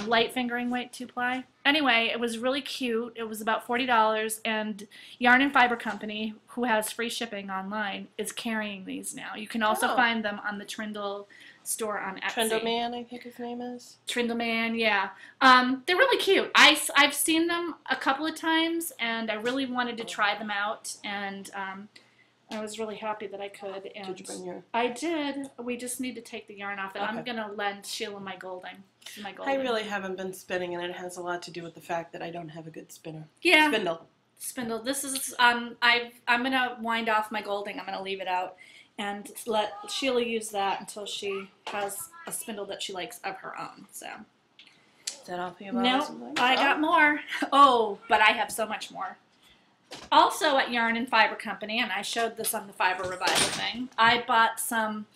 light fingering weight, 2-ply. Anyway, it was really cute. It was about $40, and Yarn and Fiber Company, who has free shipping online, is carrying these now. You can also find them on the Trindle store on Etsy. Trindle Man, I think his name is. Trindle Man, yeah. They're really cute. I've seen them a couple of times, and I really wanted to try them out, and I was really happy that I could. And did you bring your? I did. We just need to take the yarn off, and I'm going to lend Sheila my golding. I really haven't been spinning, and it has a lot to do with the fact that I don't have a good spinner. Yeah. Spindle. This is, I'm going to wind off my golding. I'm going to leave it out and let Sheila use that until she has a spindle that she likes of her own. So. Is that all for you? No, I got more. Oh, but I have so much more. Also at Yarn and Fiber Company, and I showed this on the Fiber Revival thing, I bought some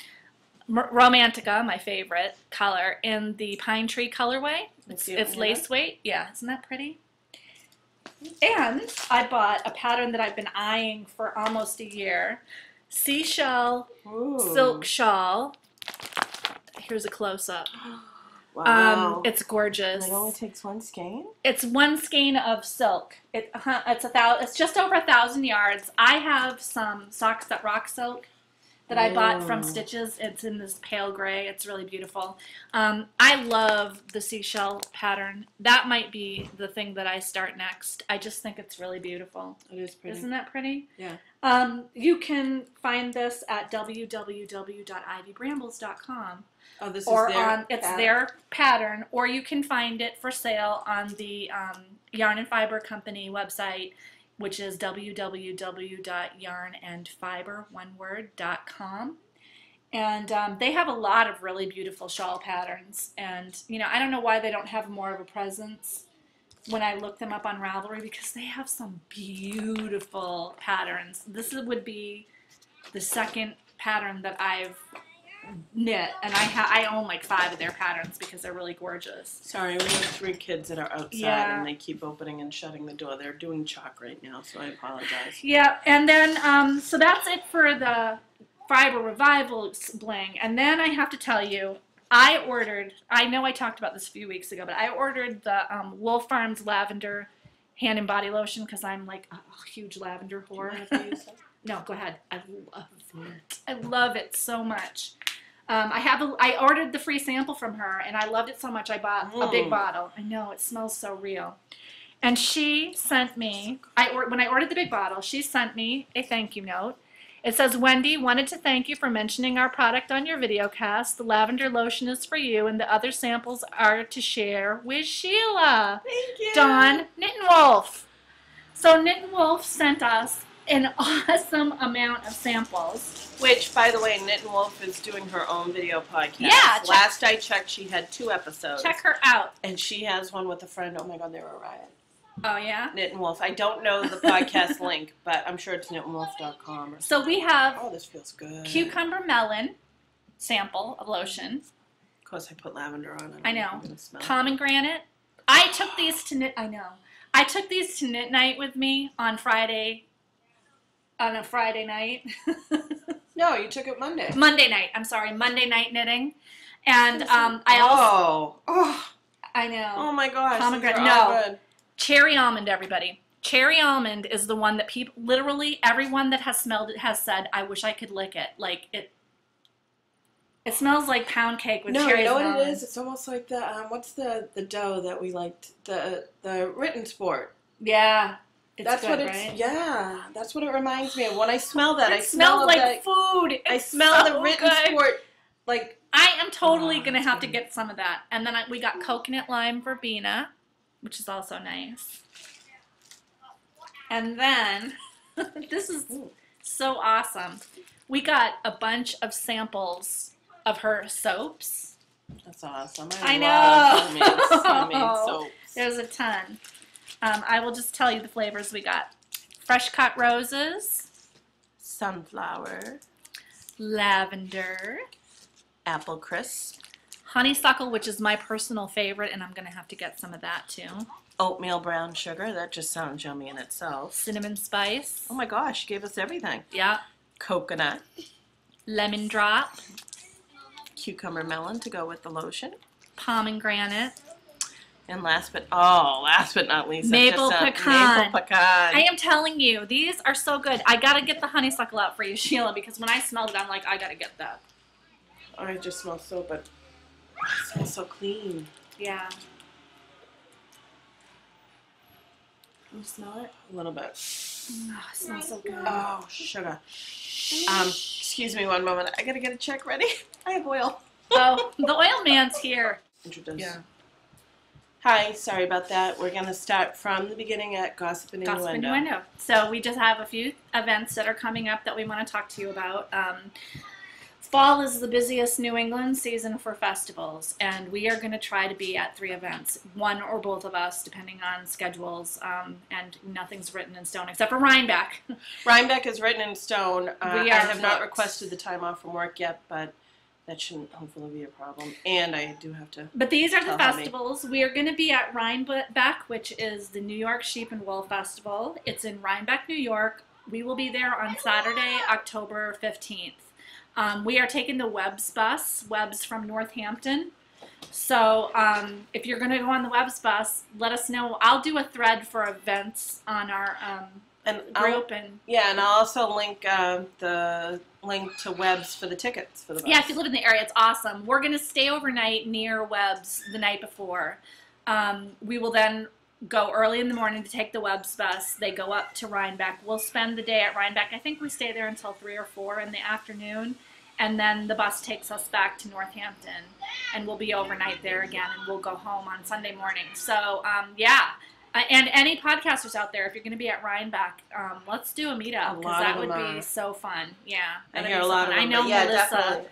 Romantica, my favorite color, in the Pine Tree colorway. It's lace weight. Yeah, isn't that pretty? And I bought a pattern that I've been eyeing for almost a year. Seashell silk shawl. Here's a close-up. Wow. It's gorgeous. And it only takes one skein? It's one skein of silk. It's just over 1,000 yards. I have some Socks That Rock silk that I bought from Stitches. It's in this pale gray. It's really beautiful. I love the seashell pattern. That might be the thing that I start next. I just think it's really beautiful. It is pretty. Isn't that pretty? Yeah. You can find this at www.ivybrambles.com. Oh, this or is their on it's pattern. Their pattern, or you can find it for sale on the Yarn and Fiber Company website, which is www.yarnandfiber.com. And they have a lot of really beautiful shawl patterns. And, you know, I don't know why they don't have more of a presence when I look them up on Ravelry, because they have some beautiful patterns. This would be the second pattern that I've knit, and I own like 5 of their patterns because they're really gorgeous. Sorry, we have 3 kids that are outside and they keep opening and shutting the door. They're doing chalk right now, so I apologize. Yeah, and then so that's it for the Fiber Revival bling. And then I have to tell you, I know I talked about this a few weeks ago, but I ordered the Wolfe Farms lavender hand and body lotion because I'm like a huge lavender whore. No, go ahead. I love it. I love it so much. I ordered the free sample from her, and I loved it so much I bought a big bottle. I know, it smells so real. And she sent me, when I ordered the big bottle, she sent me a thank you note. It says, Wendy, wanted to thank you for mentioning our product on your videocast. The lavender lotion is for you, and the other samples are to share with Sheila. Thank you. Dawn Knittin' Wolf. So Knittin' Wolf sent us an awesome amount of samples. Which, by the way, Knittin' Wolf is doing her own video podcast. Yeah. Last I checked, she had 2 episodes. Check her out. And she has one with a friend. Oh my God, they were a riot. Oh, yeah? Knittin' Wolf. I don't know the podcast link, but I'm sure it's knittinwolf.com. Or so we have this feels good. cucumber melon sample of lotion. Of course, I put lavender on it. I know. Pomegranate. I took these to knit. I know. I took these to knit night with me on Friday. On a Friday night. No, you took it Monday. Monday night. I'm sorry, Monday night knitting, and I also. I know. Oh my gosh. Pomegranate. No. Good. Cherry almond, everybody. Cherry almond is the one that people, literally everyone that has smelled it has said, I wish I could lick it. Like it smells like pound cake with cherries. No, you know and what it is? It's almost like the what's the dough that we liked, the Written Sport. Yeah. That's good, what it's, right? Yeah, that's what it reminds me of. When I smell that, I smell like food. I smell the Written Sport. Like I am totally gonna have to get some of that. And then we got coconut lime verbena, which is also nice. And then, this is so awesome. We got a bunch of samples of her soaps. That's awesome. I love know. homemade soaps. There's a ton. I will just tell you the flavors we got. Fresh cut roses. Sunflower. Lavender. Apple crisp. Honeysuckle, which is my personal favorite, and I'm going to have to get some of that too. Oatmeal brown sugar. That just sounds yummy in itself. Cinnamon spice. Oh my gosh, you gave us everything. Yeah. Coconut. Lemon drop. Cucumber melon to go with the lotion. Pomegranate. And last but not least, maple pecan. Maple pecan. I am telling you, these are so good. I got to get the honeysuckle out for you, Sheila, because when I smelled it, I'm like, I got to get that. Oh, it just smells so, but it smells so clean. Yeah. Can you smell it? A little bit. Oh, it smells so good. Oh, sugar. Excuse me one moment. I gotta get a check ready. I have oil. Oh, the Oilmans here. Introduce. Yeah. Hi, sorry about that. We're gonna start from the beginning at Gossip and Innuendo. So we just have a few events that are coming up that we want to talk to you about. Fall is the busiest New England season for festivals, and we are going to try to be at 3 events, one or both of us, depending on schedules, and nothing's written in stone except for Rhinebeck. Rhinebeck is written in stone. I have not booked. requested the time off from work yet, but that shouldn't hopefully be a problem. And I do have to. But these are the tell festivals. We are going to be at Rhinebeck, which is the New York Sheep and Wool Festival. It's in Rhinebeck, New York. We will be there on Saturday, October 15th. We are taking the Webb's bus, Webb's from Northampton. So if you're going to go on the Webb's bus, let us know. I'll do a thread for events on our group. And I'll also link the link to Webb's for the tickets for the bus. Yeah, if you live in the area, it's awesome. We're going to stay overnight near Webb's the night before. We will then go early in the morning to take the Webb's bus. They go up to Rhinebeck. We'll spend the day at Rhinebeck. I think we stay there until 3 or 4 in the afternoon. And then the bus takes us back to Northampton. And we'll be overnight there again. And we'll go home on Sunday morning. So, and any podcasters out there, if you're going to be at Rhinebeck, let's do a meetup. Because that would be so fun. Yeah. I hear a lot of them. I know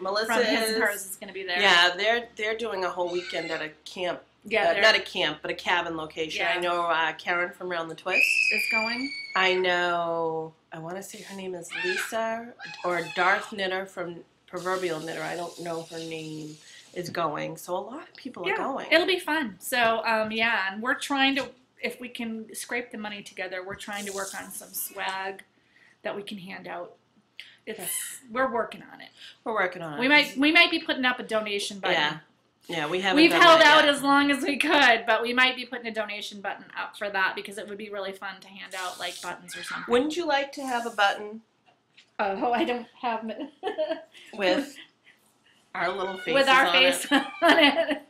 Melissa from His and Hers is going to be there. Yeah, they're doing a whole weekend at a camp. Yeah, not a camp, but a cabin location. Yeah. I know Karen from Round the Twist is going. I know, I want to say her name is Lisa, or Darth Knitter from Proverbial Knitter. I don't know her name, is going. So a lot of people are going. It'll be fun. So, and we're trying to, if we can scrape the money together, we're trying to work on some swag that we can hand out. We're working on it. We're working on it. We might be putting up a donation button. Yeah, we haven't. We've held out as long as we could, but we might be putting a donation button up for that because it would be really fun to hand out like buttons or something. Wouldn't you like to have a button? Oh, I don't have it. With our little faces with our on face it. on it.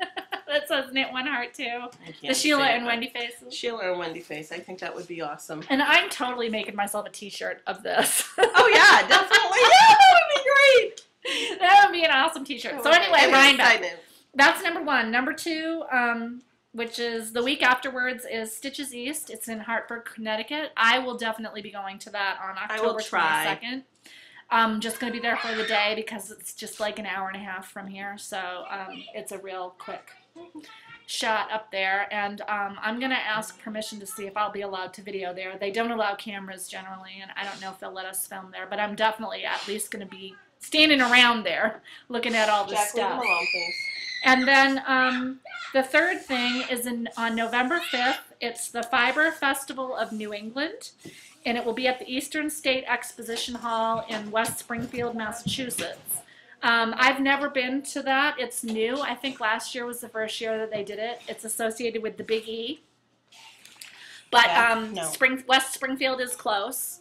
That says Knit One Heart too. The Sheila and Wendy faces. Sheila and Wendy face. I think that would be awesome. And I'm totally making myself a T-shirt of this. Oh yeah, definitely. Yeah, that would be great. That would be an awesome T-shirt. So anyway, Rhinebeck. That's number 1. Number 2, which is the week afterwards, is Stitches East. It's in Hartford, Connecticut. I will definitely be going to that on October 22nd. I'm just going to be there for the day because it's just like an hour and a half from here. So it's a real quick shot up there. And I'm going to ask permission to see if I'll be allowed to video there. They don't allow cameras generally, and I don't know if they'll let us film there. But I'm definitely at least going to be standing around there looking at all this stuff. And then the third thing is on November 5th. It's the Fiber Festival of New England, and it will be at the Eastern State Exposition Hall in West Springfield, Massachusetts. I've never been to that. It's new. I think last year was the first year that they did it. It's associated with the Big E. But West Springfield is close,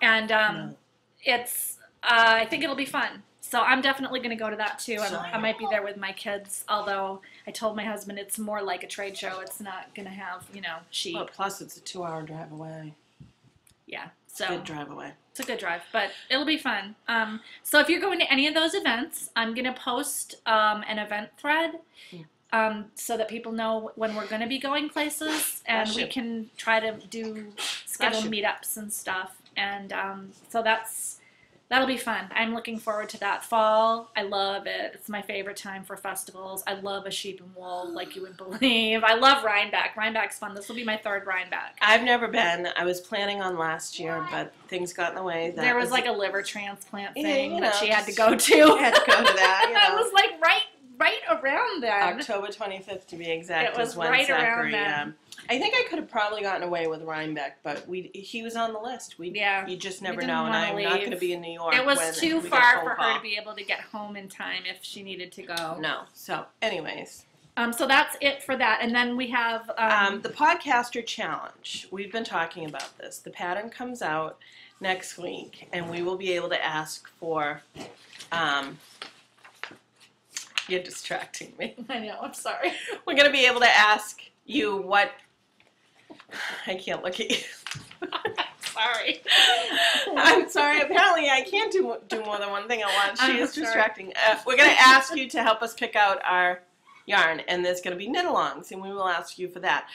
and it's. I think it'll be fun. So I'm definitely going to go to that too. I might be there with my kids, although I told my husband it's more like a trade show. It's not going to have, sheep. Well, plus it's a 2-hour drive away. Yeah. So good drive away. It's a good drive, but it'll be fun. So if you're going to any of those events, I'm going to post an event thread so that people know when we're going to be going places, and we can try to schedule meetups and stuff. And so that'll be fun. I'm looking forward to that. Fall, I love it. It's my favorite time for festivals. I love a sheep and wool, like you would believe. I love Rhinebeck. Rhinebeck's fun. This will be my third Rhinebeck. I've never been. I was planning on last year, but things got in the way. There was like a liver transplant thing that she had to go to. You had to go to that. I was like right around then. October 25th to be exact. It was when right Zachary, around then. I think I could have probably gotten away with Rhinebeck, but he was on the list. You just never know, and I'm not going to be in New York. It was too far for her to be able to get home in time if she needed to go. No. So, anyways. So that's it for that. And then we have... the Podcaster Challenge. We've been talking about this. The pattern comes out next week, and we will be able to ask for... you're distracting me. I know, I'm sorry. We're going to be able to ask you what... I can't look at you. Sorry. I'm sorry. Apparently, I can't do more than one thing at once. She is distracting. We're going to ask you to help us pick out our yarn, and there's going to be knit-alongs, and we will ask you for that.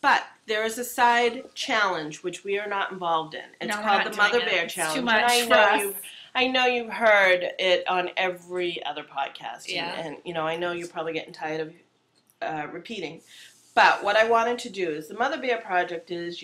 But there is a side challenge which we are not involved in. It's called the Mother Bear Challenge. It's too much for us. I know you've heard it on every other podcast, yeah. And I know you're probably getting tired of repeating. But what I wanted to do is the Mother Bear Project is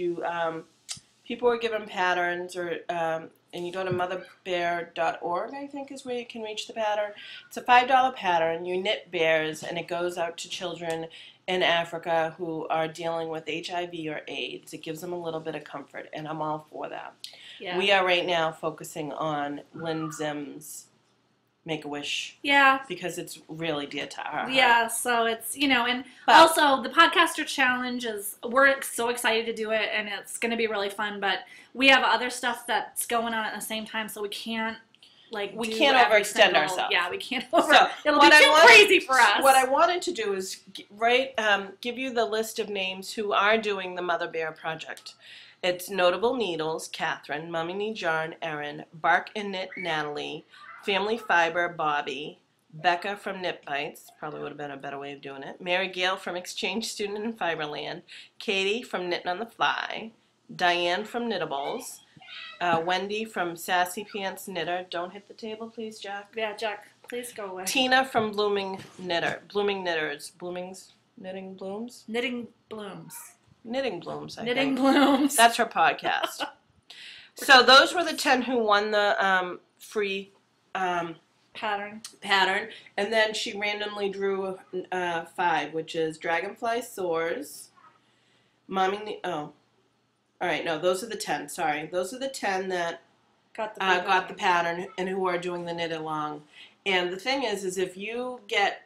people are given patterns, and you go to motherbear.org, I think is where you can reach the pattern. It's a $5 pattern. You knit bears, and it goes out to children in Africa who are dealing with HIV or AIDS. It gives them a little bit of comfort, and I'm all for that. Yeah. We are right now focusing on Lynn Zim's Make-A-Wish. Yeah. Because it's really dear to our heart. Yeah, so it's, and also the Podcaster Challenge we're so excited to do it, and it's going to be really fun, but we have other stuff that's going on at the same time, so we can't, we can't overextend ourselves. Yeah, we can't it'll be too crazy for us. What I wanted to do is give you the list of names who are doing the Mother Bear Project. It's Notable Needles, Catherine, Mummy Needs Yarn, Erin, Bark and Knit, Natalie, Family Fiber, Bobby, Becca from Knit Bites, probably would have been a better way of doing it, Mary Gale from Exchange Student in Fiberland, Katie from Knitting on the Fly, Diane from Knittables, Wendy from Sassy Pants Knitter. Don't hit the table, please, Jack. Yeah, Jack, please go away. Tina from Blooming Knitters. Knitting Blooms? Knitting Blooms. Knitting Blooms, I think. Knitting Blooms. That's her podcast. So those were the 10 who won the free pattern. And then she randomly drew 5, which is Dragonfly Soars, all right, no, those are the 10, sorry. Those are the 10 that got the pattern and who are doing the knit along. And the thing is if you get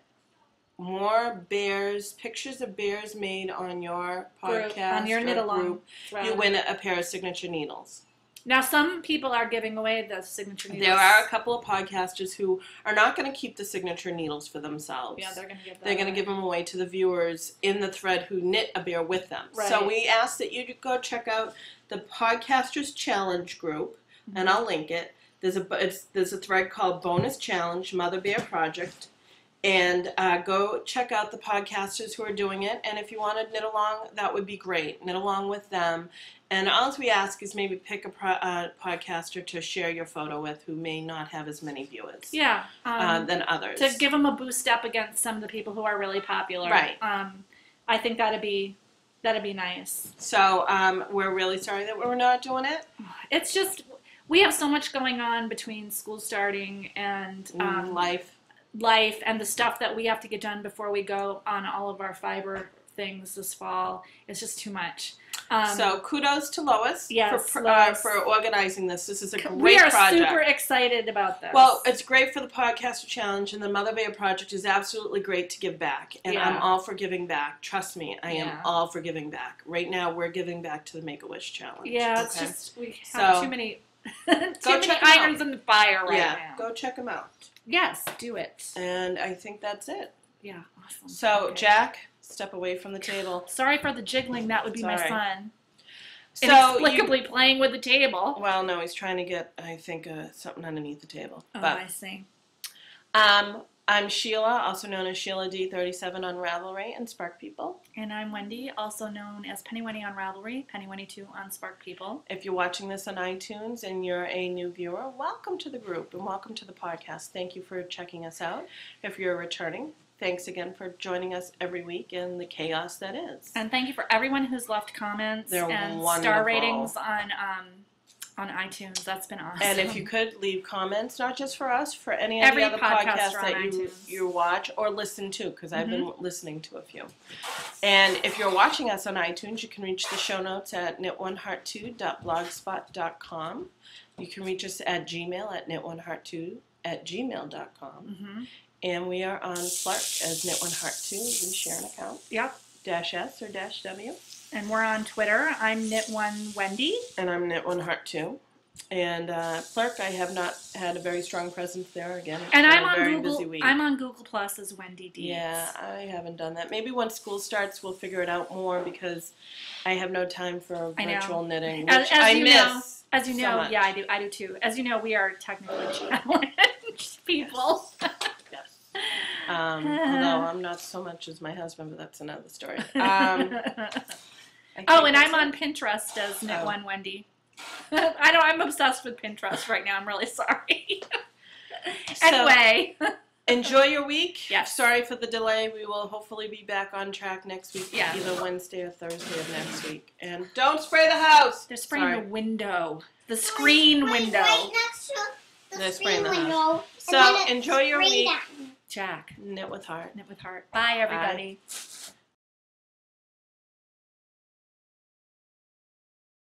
more bears, pictures of bears made on your podcast on your knit along group, you win a pair of signature needles. Now, some people are giving away the signature needles. There are a couple of podcasters who are not going to keep the signature needles for themselves. Yeah, they're going to give them They're going to give them away to the viewers in the thread who knit a bear with them. Right. So we ask that you go check out the Podcasters Challenge group, and I'll link it. There's a thread called Bonus Challenge Mother Bear Project. And go check out the podcasters who are doing it. And if you want to knit along, that would be great. Knit along with them. And all we ask is maybe pick a podcaster to share your photo with who may not have as many viewers than others. To give them a boost up against some of the people who are really popular. Right. I think that'd be nice. So we're really sorry that we're not doing it. It's just, we have so much going on between school starting and life and the stuff that we have to get done before we go on all of our fiber things this fall. It's just too much. So kudos to Lois, Lois. For organizing this. This is a great project. We are super excited about this. Well, it's great for the Podcaster Challenge, and the Mother Bear Project is absolutely great to give back. And I'm all for giving back. Trust me, I am all for giving back. Right now, we're giving back to the Make-A-Wish Challenge. Yeah, it's just, we have too many irons in the fire right now. Yeah, go check them out. Yes, do it. And I think that's it. Yeah, awesome. So, Jack, step away from the table. Sorry for the jiggling. That would be my son. So inexplicably playing with the table. Well, no, he's trying to get, I think, something underneath the table. Oh, I see. I'm Sheila, also known as Sheila D37 on Ravelry and Spark People. And I'm Wendy, also known as Penny Wendy on Ravelry, Penny Wendy 2 on Spark People. If you're watching this on iTunes and you're a new viewer, welcome to the group and welcome to the podcast. Thank you for checking us out. If you're returning, thanks again for joining us every week in the chaos that is. And thank you for everyone who's left comments They're and wonderful. Star ratings on iTunes. That's been awesome. And if you could leave comments, not just for us, for any of the other podcasts that you watch or listen to, because I've been listening to a few. And if you're watching us on iTunes, you can reach the show notes at knitoneheart2.blogspot.com. You can reach us at Gmail at knitoneheart2@gmail.com. And we are on Flirt as Knit1Heart2. We share an account. Yep. -S or -W. And we're on Twitter. I'm Knit1Wendy. And I'm Knit1Heart2. And Clerk, I have not had a very strong presence there again. And I'm a on very Google. busy week. I'm on Google Plus as Wendy D. Yeah, I haven't done that. Maybe once school starts, we'll figure it out more because I have no time for virtual knitting, which I miss. As you know, so much. yeah, I do too. As you know, we are technically challenged people. Yes. Although I'm not so much as my husband, but that's another story. And I'm on Pinterest as Knit1Wendy. I'm obsessed with Pinterest right now. I'm really sorry. Anyway. Enjoy your week. Yes. Sorry for the delay. We will hopefully be back on track next week, yeah. Either Wednesday or Thursday of next week. And don't spray the house. They're spraying the window. The screen window. Right next to the screen window. So enjoy your week. Jack. Knit with heart. Knit with heart. Bye, everybody. Bye.